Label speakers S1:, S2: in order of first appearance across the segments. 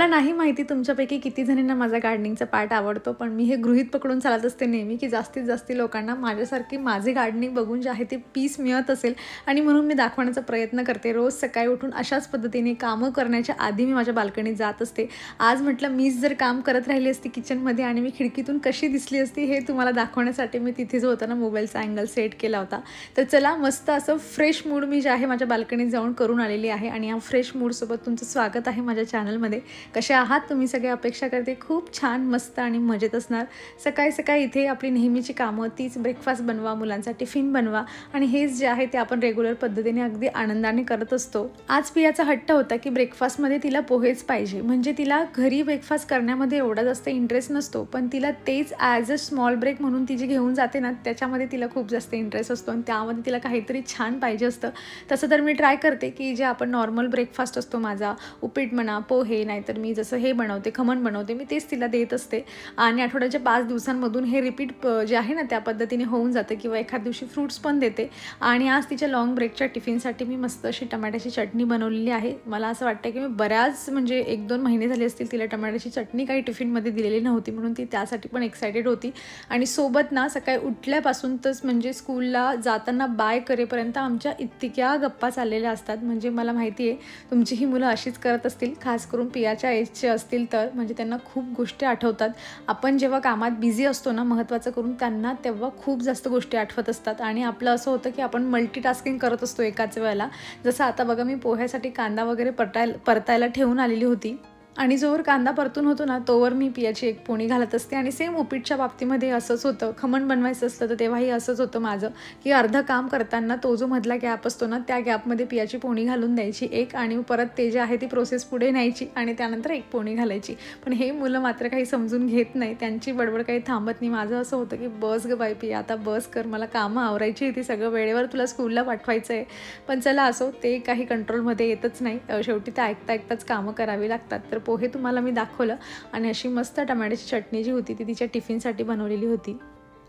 S1: नाही माहिती तुमच्यापैकी किती जणींना माझा गार्डनिंगचा पार्ट आवडतो, पण मी हे गृहीत पकडून चालत असते नेहमी की जास्तीत जास्त लोकांना माझ्यासारखी माझे गार्डनिंग बघून जे आहे ते पीस मिळत असेल आणि म्हणून मी दाखवण्याचा प्रयत्न करते। रोज सकाळी उठून अशाच पद्धतीने कामं करण्याच्या आधी मी माझ्या बाल्कनीत जात असते। आज म्हटलं मीच जर काम करत राहिली असती किचनमध्ये आणि मी खिडकीतून कशी दिसली असती हे तुम्हाला दाखवण्यासाठी मी तिथे जो होता ना मोबाईलचा अँगल सेट केला होता। तर चला मस्त असं फ्रेश मूड मी जे आहे माझ्या बाल्कनीत जाऊन करून आलेली आहे आणि या फ्रेश मूडसोबत तुमचं स्वागत आहे माझ्या चॅनलमध्ये। कसे आहात तुम्ही सगळे? अपेक्षा करते खूप छान मस्त आणि मजेत असणार। सकाळी सकाळी इथे आपली नेहमीची कामं तीच ब्रेकफास्ट बनवा, मुलांचा टिफिन बनवा आणि हेच जे आहे ते आपण रेग्युलर पद्धतीने अगदी आनंदाने करत असतो। आज पियाचा हट्ट होता की ब्रेकफास्टमध्ये तिला पोहेच पाहिजे, म्हणजे तिला घरी ब्रेकफास्ट करण्यामध्ये एवढा जास्त इंटरेस्ट नसतो, पण तिला तेच ॲज अ स्मॉल ब्रेक म्हणून ती जी घेऊन जाते ना त्याच्यामध्ये तिला खूप जास्त इंटरेस्ट असतो आणि त्यामध्ये तिला काहीतरी छान पाहिजे असतं। तसं तर मी ट्राय करते की जे आपण नॉर्मल ब्रेकफास्ट असतो माझा, उपीट म्हणा, पोहे, नाहीतर मी जसं हे बनवते, खमण बनवते, मी तेच तिला देत असते आणि आठवड्याच्या 5 दिवसांमधून हे रिपीट जे आहे ना त्या पद्धतीने होऊन जातं किंवा एखाद दिवशी फ्रूट्स पण देते। आणि आज तिच्या लॉंग ब्रेकच्या टिफिनसाठी मी मस्त अशी टमाट्याची चटणी बनवलेली आहे। मला असं वाटतं की मी बऱ्याच म्हणजे 1-2 महिने झाले असतील तिला टमाट्याची चटणी काही टिफिनमध्ये दिलेली नव्हती, म्हणून ती त्यासाठी पण एक्सायटेड होती। आणि सोबत ना सकाळी उठल्यापासून तच म्हणजे स्कूलला जाताना बाय करेपर्यंत आमच्या इतक्या गप्पा चाललेल्या असतात। म्हणजे मला माहिती आहे तुमची ही मुलं अशीच करत असतील, खास करून पियाच्या एजचे असतील तर, म्हणजे त्यांना खूप गोष्टी आठवतात। आपण जेव्हा कामात बिझी असतो ना महत्त्वाचं करून, त्यांना तेव्हा खूप जास्त गोष्टी आठवत असतात आणि आपलं असं होतं की आपण मल्टीटास्किंग करत असतो एकाच वेळेला। जसं आता बघा मी पोह्यासाठी कांदा वगैरे परतायला ठेवून आलेली होती आणि जोवर कांदा परतून होतो ना तोवर मी पियाची एक पोणी घालत असते। आणि सेम उपीटच्या बाबतीमध्ये असंच होतं, खमण बनवायचं असलं तर तेव्हाही असंच होतं माझं की अर्धं काम करताना तो जो मधला गॅप असतो ना त्या गॅपमध्ये पियाची पोणी घालून द्यायची एक, आणि परत ते जे आहे ती प्रोसेस पुढे न्यायची आणि त्यानंतर एक पोणी घालायची। पण हे मुलं मात्र काही समजून घेत नाही, त्यांची बडबड काही थांबत नाही। माझं असं होतं की बस ग बाई पिया, आता बस कर, मला कामं आवरायची आहे, ती सगळं वेळेवर तुला स्कूलला पाठवायचं आहे। पण चला असो, ते काही कंट्रोलमध्ये येतच नाही, शेवटी ते ऐकता ऐकताच कामं करावी लागतात। तर पोहे तुम्हाला मी दाखवलं आणि अशी मस्त टमाट्याची चटणी जी होती ती तिच्या टिफिनसाठी बनवलेली होती।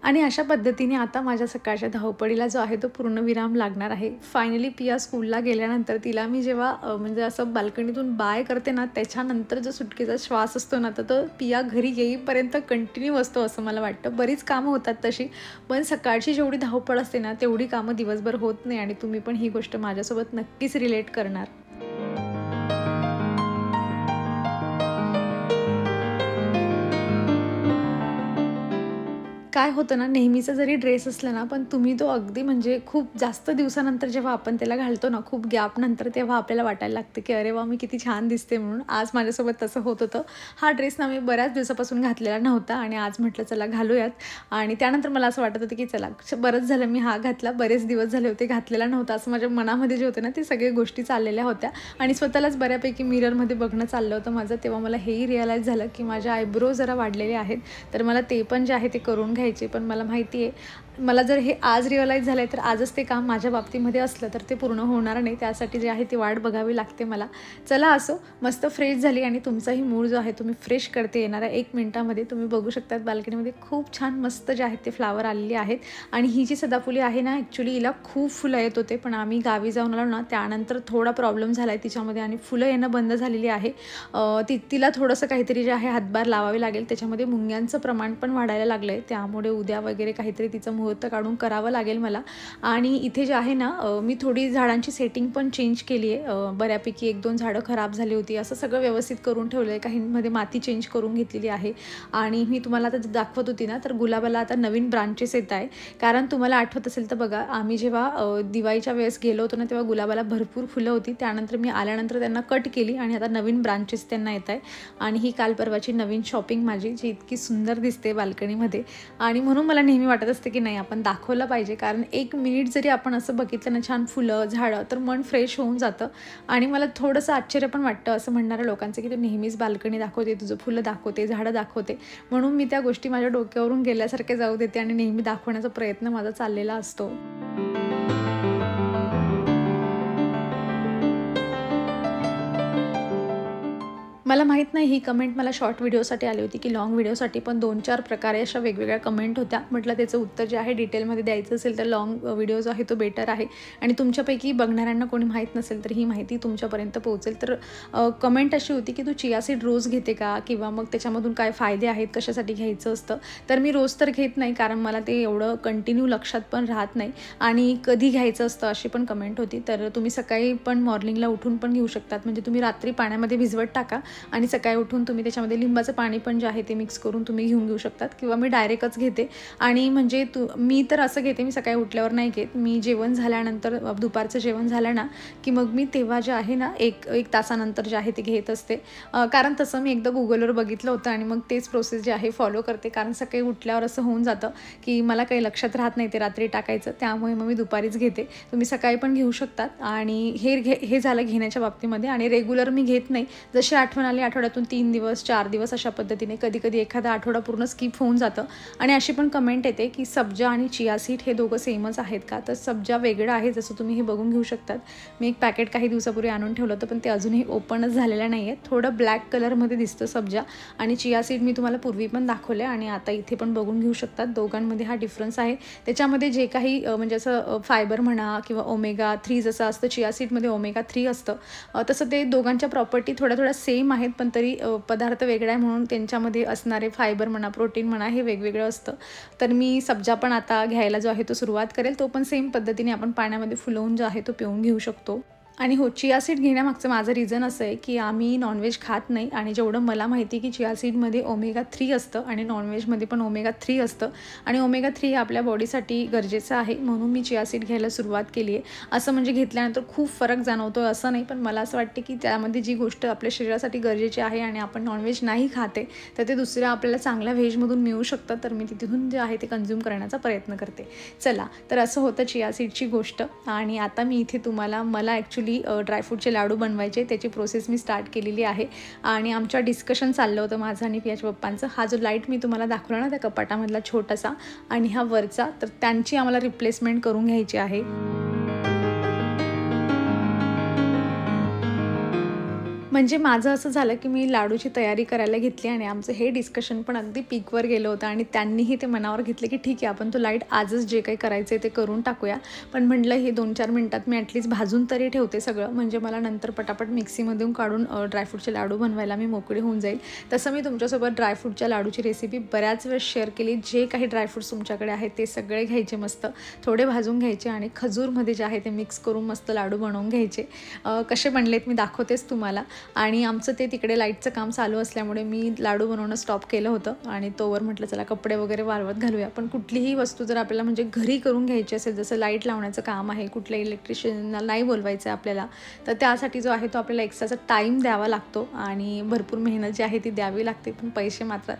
S1: आणि अशा पद्धतीने आता माझ्या सकाळच्या धावपळीला जो आहे तो पूर्णविराम लागणार आहे। फायनली पिया स्कूलला गेल्यानंतर तिला मी जेव्हा म्हणजे असं बाल्कनीतून बाय करते ना त्याच्यानंतर जो सुटकेचा श्वास असतो ना तर तो पिया घरी येईपर्यंत कंटिन्यू असतो असं मला वाटतं। बरीच कामं होतात तशी, पण सकाळची जेवढी धावपळ असते ना तेवढी कामं दिवसभर होत नाही आणि तुम्ही पण ही गोष्ट माझ्यासोबत नक्कीच रिलेट करणार। काय होतं ना, नेहमीचा जरी ड्रेस असला ना पण तुम्ही तो अगदी म्हणजे खूप जास्त दिवसानंतर जेव्हा आपण त्याला घालतो ना, खूप गॅपनंतर, तेव्हा आपल्याला वाटायला लागतं की अरे वा मी किती छान दिसते म्हणून। आज माझ्यासोबत तसं होत होतं। हा ड्रेस ना मी बऱ्याच दिवसापासून घातलेला नव्हता आणि आज म्हटलं चला घालूयात आणि त्यानंतर मला असं वाटत होतं की चला बरंच झालं मी हा घातला, बरेच दिवस झाले होते घातलेला नव्हता, असं माझ्या मनामध्ये जे होते ना ते सगळे गोष्टी चाललेल्या होत्या आणि स्वतःलाच बऱ्यापैकी मिररमध्ये बघणं चाललं होतं माझं। तेव्हा मला हेही रिअलाईज झालं की माझ्या आयब्रो जरा वाढलेले आहेत, तर मला ते पण जे आहे ते करून घ्यायचे। पण मला माहिती आहे मला जर हे आज रिअलाईज झालं आहे तर आजच ते काम माझ्या बाबतीमध्ये असलं तर ते पूर्ण होणार नाही, त्यासाठी जे आहे ती वाट बघावी लागते मला। चला असो, मस्त फ्रेश झाली आणि तुमचाही मूड जो आहे तुम्ही फ्रेश करते येणाऱ्या 1 मिनिटामध्ये। तुम्ही बघू शकतात बाल्कनीमध्ये खूप छान मस्त जे आहेत ते फ्लावर आलेले आहेत आणि ही जी सदाफुली आहे ना ॲक्च्युली हिला खूप फुलं येत होते, पण आम्ही गावी जाऊन आलो ना त्यानंतर थोडा प्रॉब्लेम झाला आहे तिच्यामध्ये आणि फुलं येणं बंद झालेली आहे। तिला थोडंसं काहीतरी जे आहे हातभार लावावे लागेल, त्याच्यामध्ये मुंग्यांचं प्रमाण पण वाढायला लागलं आहे, त्यामुळे उद्या वगैरे काहीतरी तिचं मुहूर्त काढून करावं लागेल मला। आणि इथे जे आहे ना मी थोडी झाडांची सेटिंग पण चेंज केली आहे, बऱ्यापैकी 1-2 झाडं खराब झाली होती, असं सगळं व्यवस्थित करून ठेवलं आहे। काहींमध्ये माती चेंज करून घेतलेली आहे आणि मी तुम्हाला आता दाखवत होती ना तर गुलाबाला आता नवीन ब्रांचेस येत आहे। कारण तुम्हाला आठवत असेल तर बघा आम्ही जेव्हा दिवाळीच्या वेळेस गेलो होतो ना तेव्हा गुलाबाला भरपूर फुलं होती, त्यानंतर मी आल्यानंतर त्यांना कट केली आणि आता नवीन ब्रांचेस त्यांना येत आहे। आणि ही काल परवाची नवीन शॉपिंग माझी जी इतकी सुंदर दिसते बाल्कनीमध्ये, आणि म्हणून मला नेहमी वाटत असते की नाही आपण दाखवलं पाहिजे, कारण 1 मिनिट जरी आपण असं बघितलं ना छान फुलं झाडं तर मन फ्रेश होऊन जातं। आणि मला थोडंसं आश्चर्य पण वाटतं असं म्हणणाऱ्या लोकांचं की तू नेहमीच बाल्कनी दाखवते, तुझं फुलं दाखवते, झाडं दाखवते, म्हणून मी त्या गोष्टी माझ्या डोक्यावरून गेल्यासारखे जाऊ देते आणि नेहमी दाखवण्याचा प्रयत्न माझा चाललेला असतो। मला माहीत नाही ही कमेंट मला शॉर्ट व्हिडिओसाठी आली होती की लाँग व्हिडिओसाठी, पण 2-4 प्रकारे अशा वेगवेगळ्या कमेंट होत्या. म्हटलं त्याचं उत्तर जे आहे डिटेलमध्ये द्यायचं असेल तर लाँग व्हिडिओ जो आहे तो बेटर आहे आणि तुमच्यापैकी बघणाऱ्यांना कोणी माहीत नसेल तर ही माहिती तुमच्यापर्यंत पोहोचेल. तर कमेंट अशी होती की तू चिया सीड रोज घेते का, किंवा मग त्याच्यामधून काय फायदे आहेत, कशासाठी घ्यायचं असतं. तर मी रोज तर घेत नाही, कारण मला ते एवढं कंटिन्यू लक्षात पण राहत नाही आणि कधी घ्यायचं असतं अशी पण कमेंट होती. तर तुम्ही सकाळी पण मॉर्निंगला उठून पण घेऊ शकतात. म्हणजे तुम्ही रात्री पाण्यामध्ये भिजवत टाका आणि सकाळी उठून तुम्ही त्याच्यामध्ये लिंबाचं पाणी पण जे आहे ते मिक्स करून तुम्ही घेऊ शकतात, किंवा मी डायरेक्टच घेते. आणि म्हणजे मी तर असं घेते, मी सकाळी उठल्यावर नाही घेत. मी जेवण झाल्यानंतर, दुपारचं जेवण झालं ना की मग मी तेव्हा जे आहे ना एक तासानंतर जे आहे ते घेत असते. कारण तसं मी एकदा गुगलवर बघितलं होतं आणि मग तेच प्रोसेस जे आहे फॉलो करते. कारण सकाळी उठल्यावर असं होऊन जातं की मला काही लक्षात राहत नाही ते रात्री टाकायचं, त्यामुळे मग मी दुपारीच घेते. तुम्ही सकाळी पण घेऊ शकतात. आणि हे झालं घेण्याच्या बाबतीमध्ये. आणि रेग्युलर मी घेत नाही, जशी आठवण आली आठवड्यातून 3 दिवस 4 दिवस अशा पद्धतीने, कधी कधी एखादा आठवडा पूर्ण स्किप होऊन जातं. आणि अशी पण कमेंट येते की सब्जा आणि चिया सीड हे दोघं सेमच आहेत का, तर सब्जा वेगळं आहे, जसं तुम्ही हे बघून घेऊ शकतात. मी एक पॅकेट काही दिवसापूर्वी आणून ठेवलं होतं, पण ते अजूनही ओपनच झालेलं नाही आहे. थोडं ब्लॅक कलरमध्ये दिसतं सब्जा. आणि चिया सीड मी तुम्हाला पूर्वी पण दाखवले आणि आता इथे पण बघून घेऊ शकतात. दोघांमध्ये हा डिफरन्स आहे. त्याच्यामध्ये जे काही म्हणजे असं फायबर म्हणा किंवा ओमेगा 3 जसं असतं, चिया सीडमध्ये ओमेगा 3 असतं, तसं ते दोघांच्या प्रॉपर्टी थोड्या सेम आहेत, पण तरी पदार्थ वेगळा आहे म्हणून त्यांच्यामध्ये असणारे फायबर म्हणा, प्रोटीन म्हणा, हे वेगवेगळं असतं. तर मी सब्जा पण आता घ्यायला जो आहे तो सुरुवात करेल. तो पण सेम पद्धतीने आपण पाण्यामध्ये फुलवून जो आहे तो पिऊन घेऊ शकतो. आणि हो, चिया सीड घेण्यामागचं माझं रिझन असं आहे की आम्ही नॉनव्हेज खात नाही आणि जेवढं मला माहिती आहे की चिया सीडमध्ये ओमेगा 3 असतं आणि नॉनव्हेजमध्ये पण ओमेगा 3 असतं आणि ओमेगा 3 हे आपल्या बॉडीसाठी गरजेचं आहे, म्हणून मी चिया सीड घ्यायला सुरुवात केली आहे. असं म्हणजे घेतल्यानंतर खूप फरक जाणवतो असं नाही, पण मला असं वाटते की त्यामध्ये जी गोष्ट आपल्या शरीरासाठी गरजेची आहे आणि आपण नॉनव्हेज नाही खाते तर ते दुसऱ्या आपल्याला चांगल्या व्हेजमधून मिळू शकतं, तर मी तिथून जे आहे ते कन्झ्युम करण्याचा प्रयत्न करते. चला, तर असं होतं चिया सीडची गोष्ट. आणि आता मी इथे तुम्हाला मला ॲक्च्युली ड्रायफ्रूटचे लाडू बनवायचे त्याची प्रोसेस मी स्टार्ट केलेली आहे. आणि आमच्या डिस्कशन चाललं होतं माझं आणि पियाच्या पप्पांचं. हा जो लाईट मी तुम्हाला दाखवला ना त्या कपाटामधला छोटासा आणि हा वरचा, तर त्यांची आम्हाला रिप्लेसमेंट करून घ्यायची आहे. म्हणजे माझं असं झालं की मी लाडूची तयारी करायला घेतली आणि आमचं हे डिस्कशन पण अगदी पीकवर गेलं होतं आणि त्यांनीही ते मनावर घेतलं की ठीक आहे, आपण तो लाईट आजच जे काही करायचं आहे ते करून टाकूया. पण म्हटलं हे 2-4 मिनटात मी ॲटलीस्ट भाजून तरी ठेवते सगळं, म्हणजे मला नंतर पटापट मिक्सीमधून काढून ड्रायफ्रूटचे लाडू बनवायला मी मोकळी होऊन जाईल. तसं मी तुमच्यासोबत ड्रायफ्रूटच्या लाडूची रेसिपी बऱ्याच वेळेस शेअर केली. जे काही ड्रायफ्रूट्स तुमच्याकडे आहेत ते सगळे घ्यायचे, मस्त थोडे भाजून घ्यायचे आणि खजूरमध्ये जे आहे ते मिक्स करून मस्त लाडू बनवून घ्यायचे. कसे बनलेत मी दाखवतेच तुम्हाला. आणि आमचं ते तिकडे लाईटचं काम चालू असल्यामुळे मी लाडू बनवणं स्टॉप केलं होतं आणि तोवर म्हटलं चला कपडे वगैरे वाळवत घालूया. पण कुठलीही वस्तू जर आपल्याला म्हणजे घरी करून घ्यायची असेल, जसं लाईट लावण्याचं काम आहे, कुठल्या इलेक्ट्रिशियनला नाही बोलवायचं आहे आपल्याला, तर त्यासाठी जो आहे तो आपल्याला एक्स्ट्राचा टाईम द्यावा लागतो आणि भरपूर मेहनत जी आहे ती द्यावी लागते, पण पैसे मात्र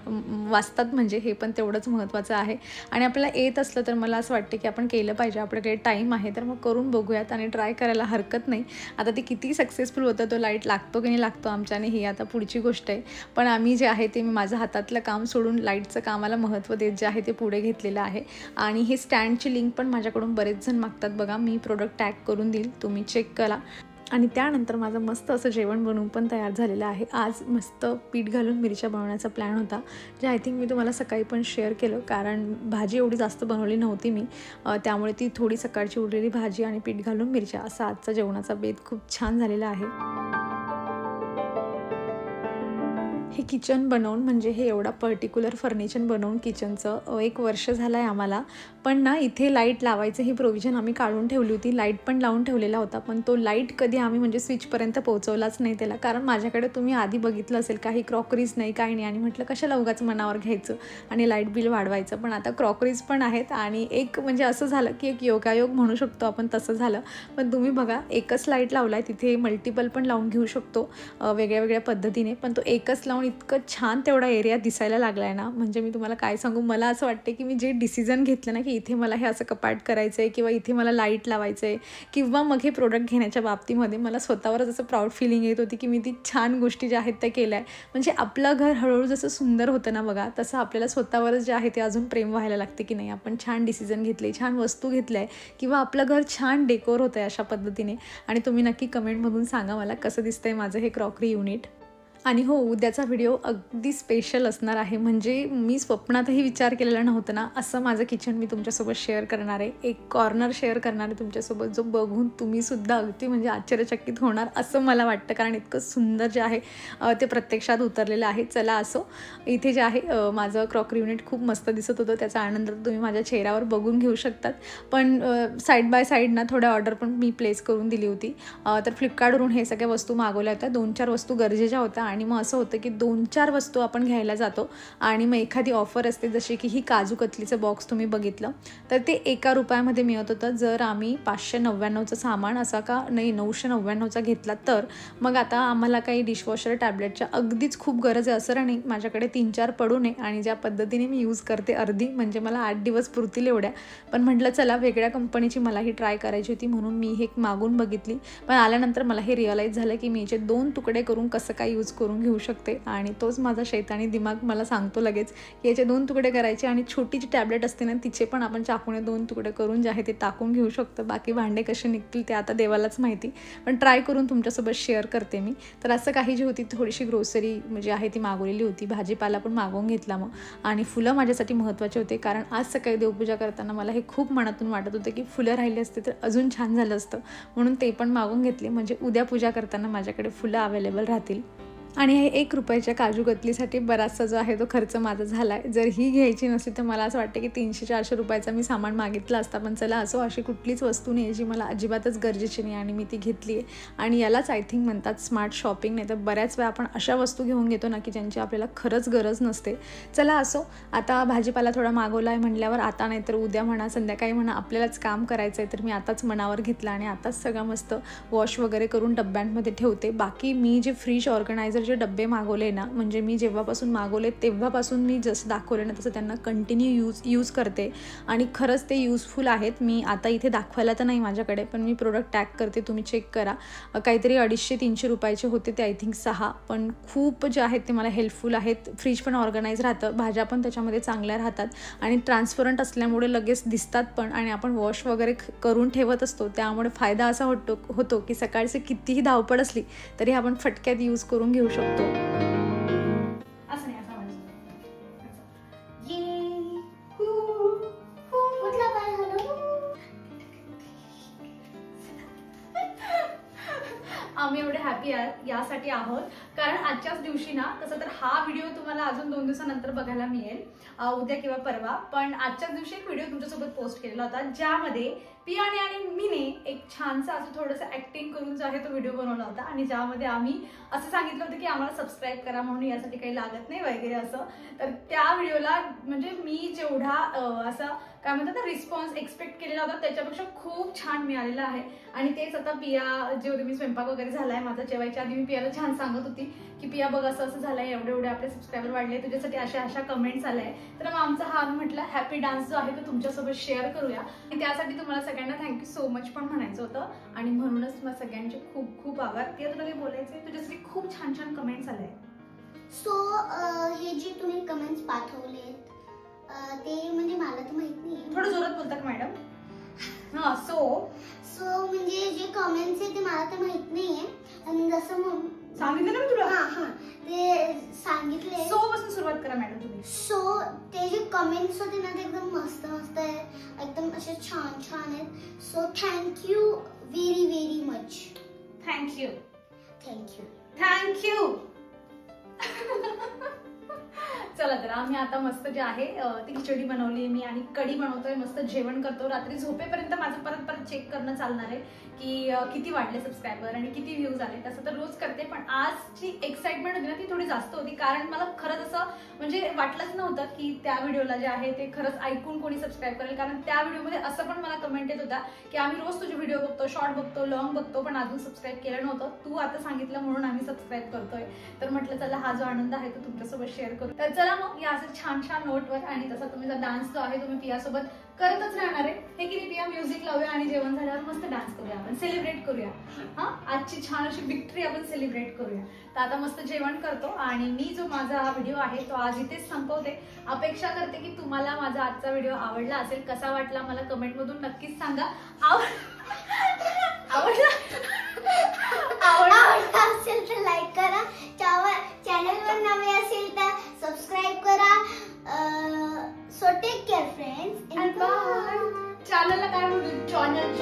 S1: वाचतात, म्हणजे हे पण तेवढंच महत्त्वाचं आहे. आणि आपल्याला येत असलं तर मला असं वाटतं की आपण केलं पाहिजे. आपल्याकडे टाईम आहे तर मग करून बघूयात आणि ट्राय करायला हरकत नाही. आता ते किती सक्सेसफुल होतं, तो लाईट लागतो की नाही लागतो आमच्याने ही आता पुढची गोष्ट आहे. पण आम्ही जे आहे ते मी माझं हातातलं काम सोडून लाईटचं कामाला महत्त्व देत जे आहे ते पुढे घेतलेलं आहे. आणि हे स्टँडची लिंक पण माझ्याकडून बरेच जण मागतात बघा, मी प्रोडक्ट टॅग करून देईल, तुम्ही चेक करा. आणि त्यानंतर माझं मस्त असं जेवण बनवून पण तयार झालेलं आहे. आज मस्त पीठ घालून मिरच्या बनवण्याचा प्लॅन होता, जे आय थिंक मी तुम्हाला सकाळी पण शेअर केलं, कारण भाजी एवढी जास्त बनवली नव्हती मी, त्यामुळे ती थोडी सकाळची उरलेली भाजी आणि पीठ घालून मिरच्या असा आजचा जेवणाचा बेत खूप छान झालेला आहे. हे किचन बनवून, म्हणजे हे एवढा पर्टिक्युलर फर्निचर बनवून किचनचं 1 वर्ष झालं आहे आम्हाला. पण ना इथे लाईट लावायचं ही प्रोव्हिजन आम्ही काढून ठेवली होती, लाईट पण लावून ठेवलेला होता, पण तो लाईट कधी आम्ही म्हणजे स्विचपर्यंत पोहोचवलाच नाही त्याला. कारण माझ्याकडे तुम्ही आधी बघितलं असेल काही क्रॉकरीज नाही, काही नाही, आणि म्हटलं कशाला उगाच मनावर घ्यायचं आणि लाईट बिल वाढवायचं. पण आता क्रॉकरीज पण आहेत आणि एक म्हणजे असं झालं की एक योगायोग म्हणू शकतो आपण, तसं झालं. पण तुम्ही बघा, एकच लाईट लावला आहे, तिथे मल्टिपल पण लावून घेऊ शकतो वेगळ्या वेगळ्या पद्धतीने, पण तो एकच लावून इतकं छान तेवढा एरिया दिसायला लागला आहे ना, म्हणजे मी तुम्हाला काय सांगू. मला असं वाटते की मी जे डिसिजन घेतलं ना की इथे मला हे असं कपाट करायचं आहे किंवा इथे मला लाईट लावायचं आहे किंवा मग हे प्रोडक्ट घेण्याच्या बाबतीमध्ये मला स्वतःवरच असं प्राऊड फिलिंग येत होती की मी ती छान गोष्टी ज्या आहेत त्या केल्या आहे. म्हणजे आपलं घर हळूहळू जसं सुंदर होतं ना बघा, तसं आपल्याला स्वतःवरच जे आहे ते अजून प्रेम व्हायला लागते की नाही आपण छान डिसिजन घेतले, छान वस्तू घेतल्या आहे किंवा आपलं घर छान डेकोर होतं आहे अशा पद्धतीने. आणि तुम्ही नक्की कमेंटमधून सांगा मला कसं दिसतंय माझं हे क्रॉकरी युनिट. आणि हो, उद्याचा व्हिडिओ अगदी स्पेशल असणार आहे. म्हणजे मी स्वप्नातही विचार केलेला नव्हता ना, असं माझं किचन मी तुमच्यासोबत शेअर करणार आहे. एक कॉर्नर शेअर करणार आहे तुमच्यासोबत, जो बघून तुम्हीसुद्धा अगदी म्हणजे आश्चर्यचकित होणार असं मला वाटतं. कारण इतकं सुंदर जे आहे ते प्रत्यक्षात उतरलेलं आहे. चला असो, इथे जे आहे माझं क्रॉकरी युनिट खूप मस्त दिसत होतं. त्याचा आनंद तुम्ही माझ्या चेहऱ्यावर बघून घेऊ शकतात. पण साईड बाय साईड ना थोड्या ऑर्डर पण मी प्लेस करून दिली होती. तर फ्लिपकार्टवरून हे सगळ्या वस्तू मागवल्या होत्या. 2-4 वस्तू गरजेच्या होत्या. आणि मग असं होतं की 2-4 वस्तू आपण घ्यायला जातो आणि मग एखादी ऑफर असते, जशी की ही काजू कतलीचं बॉक्स तुम्ही बघितलं तर ते ₹1 मिळत होतं. जर आम्ही 599चं सामान असा का नाही 999चा घेतला तर मग आता आम्हाला काही डिशवॉशर टॅबलेटच्या अगदीच खूप गरज आहे असं नाही. माझ्याकडे 3-4 पडू नये आणि ज्या पद्धतीने मी यूज करते अर्धी म्हणजे मला 8 दिवस पुरतील एवढ्या. पण म्हटलं चला वेगळ्या कंपनीची मलाही ट्राय करायची होती म्हणून मी हे मागून बघितली. पण आल्यानंतर मला हे रिअलाईज झालं की मी याचे 2 तुकडे करून कसं काय यूज करून घेऊ शकते. आणि तोच माझा शैतानी दिमाग मला सांगतो लगेच की याचे 2 तुकडे करायचे आणि छोटी जी टॅबलेट असते ना तिचे पण आपण चाकूने 2 तुकडे करून जे आहे ते टाकून घेऊ शकतो. बाकी भांडे कसे निघतील ते आता देवालाच माहिती, पण ट्राय करून तुमच्यासोबत शेअर करते मी. तर असं काही जी होती थोडीशी ग्रोसरी म्हणजे आहे ती मागवलेली होती. भाजीपाला पण मागवून घेतला मग. आणि फुलं माझ्यासाठी महत्त्वाचे होते कारण आज सकाळी देवपूजा करताना मला हे खूप मनातून वाटत होतं की फुलं राहिली असते तर अजून छान झालं असतं, म्हणून ते पण मागवून घेतले. म्हणजे उद्या पूजा करताना माझ्याकडे फुलं अवेलेबल राहतील. आणि हे ₹1 काजू कतलीसाठी बराचसा जो आहे तो खर्च माझा झाला आहे. जर ही घ्यायची नसती तर मला असं वाटतं की ₹300-400 मी सामान मागितलं असता. पण चला असो, अशी कुठलीच वस्तू नाही जी मला अजिबातच गरजेची नाही आणि मी ती घेतली आहे. आणि यालाच आय थिंक म्हणतात स्मार्ट शॉपिंग. नाही तर बऱ्याच वेळा आपण अशा वस्तू घेऊन घेतो ना की ज्यांची आपल्याला खरंच गरज नसते. चला असो, आता भाजीपाला थोडा मागवला आहे म्हटल्यावर आता नाही तर उद्या म्हणा संध्याकाळी म्हणा आपल्यालाच काम करायचं आहे, तर मी आताच मनावर घेतलं आणि आताच सगळं मस्त वॉश वगैरे करून डब्यांमध्ये ठेवते. बाकी मी जे फ्रीज ऑर्गनायझर जे डब्बे मागवले ना, म्हणजे मी जेव्हापासून मागवले तेव्हापासून मी जसं दाखवले ना तसं त्यांना कंटिन्यू यूज करते आणि खरंच ते यूजफुल आहेत. मी आता इथे दाखवायला तर नाही माझ्याकडे, पण मी प्रोडक्ट टॅग करते, तुम्ही चेक करा. काहीतरी ₹250-300 होते ते आय थिंक 6, पण खूप जे आहेत ते मला हेल्पफुल आहेत. फ्रीज पण ऑर्गनाईज राहतं, भाज्या पण त्याच्यामध्ये चांगल्या राहतात आणि ट्रान्सपरंट असल्यामुळे लगेच दिसतात पण, आणि आपण वॉश वगैरे करून ठेवत असतो त्यामुळे फायदा असा होतो की सकाळचे कितीही धावपळ असली तरी आपण फटक्यात यूज करून घेऊ शकतो. आम्ही एवढे हॅपी यासाठी आहोत कारण आजच्याच दिवशी ना, तसं तर हा व्हिडिओ तुम्हाला अजून 2 दिवसानंतर बघायला मिळेल, उद्या किंवा परवा. पण आजच्याच दिवशी एक व्हिडिओ तुमच्यासोबत पोस्ट केलेला होता ज्यामध्ये पियाने आणि मीने एक छानसा असं थोडंसं ऍक्टिंग करून जो आहे तो व्हिडिओ बनवला होता आणि ज्यामध्ये आम्ही असं सांगितलं होतं की आम्हाला सबस्क्राईब करा म्हणून, यासाठी काही लागत नाही वगैरे असं. तर त्या व्हिडिओला म्हणजे मी जेवढा असा काय म्हणतात ना रिस्पॉन्स एक्सपेक्ट केलेला होता त्याच्यापेक्षा खूप छान मिळालेला आहे. आणि तेच आता पिया जेवढे मी स्वयंपाक वगैरे झालाय माझा जेवायच्या आधी मी पियाला छान सांगत होती की पिया बघ असं असं झालंय, एवढे आपले सबस्क्रायबर वाढले, तुझ्यासाठी अशा कमेंट्स आल्या. तर मग आमचा हा म्हटलं हॅपी डान्स जो आहे तो तुमच्यासोबत शेअर करूया आणि त्यासाठी तुम्हाला सगळ्यांना थँक्यू सो मच पण म्हणायचं होतं. आणि म्हणूनच मग सगळ्यांचे खूप खूप आभार. ते तुला काही बोलायचे, तुझ्यासाठी खूप छान छान कमेंट्स आले.
S2: सो हे जे तुम्ही कमेंट्स पाठवलेत ते म्हणजे मला तर माहित नाही.
S1: थोडं जोरात बोलतात मॅडम. हा सो म्हणजे
S2: जे कमेंट्स आहे ते मला तर माहित नाहीये आणि जसं
S1: सांगितलं ना मी तुला.
S2: हा ते सांगितले.
S1: सो पासून सुरुवात करा मॅडम तुम्ही.
S2: सो ते जे कमेंट्स होते ना ते एकदम मस्त आहे, एकदम असे छान छान आहेत. So thank you very much.
S1: Thank you. चला तर आम्ही आता मस्त जे आहे ती खिचडी बनवली मी आणि कढी बनवतोय, मस्त जेवण करतो. रात्री झोपेपर्यंत माझं परत चेक करणं चालणार आहे की किती वाढले सबस्क्रायबर आणि किती व्ह्यूज आले. तसं तर रोज करते, पण आजची एक्साइटमेंट होती ना ती थोडी जास्त होती कारण मला खरंच असं म्हणजे वाटलंच नव्हतं की त्या व्हिडिओला जे आहे ते खरंच ऐकून कोणी सबस्क्राईब करेल. कारण त्या व्हिडिओमध्ये असं पण मला कमेंट येत होता की आम्ही रोज तुझे व्हिडिओ बघतो, शॉर्ट बघतो, लॉंग बघतो, पण अजून सबस्क्राईब केलं नव्हतं. तू आता सांगितलं म्हणून आम्ही सबस्क्राईब करतोय. तर म्हटलं चला हा जो आनंद आहे तो तुमच्यासोबत शेअर करू. तर चला मग या असं छान छान नोटवर आणि तसा तुम्ही डान्स जो आहे तुम्ही पियासोबत करतच राहणार आहे. हे की पिया म्युझिक लावूया आणि जेवण झाल्यावर मस्त डान्स करूया, आपण सेलिब्रेट करूया. हा आजची छान अशी विक्ट्री आपण सेलिब्रेट करूया. तर आता मस्त जेवण करतो आणि मी जो माझा हा व्हिडिओ आहे तो आज इथेच संपवते. अपेक्षा करते की तुम्हाला माझा आजचा व्हिडिओ आवडला असेल. कसा वाटला मला कमेंट मधून नक्कीच सांगा. आवडला असेल तर लाईक करा.
S2: चॅनलवर नवे असेल तर सबस्क्राईब करा. So take care friends.
S1: चॅनलला काय म्हणतो? चॅनल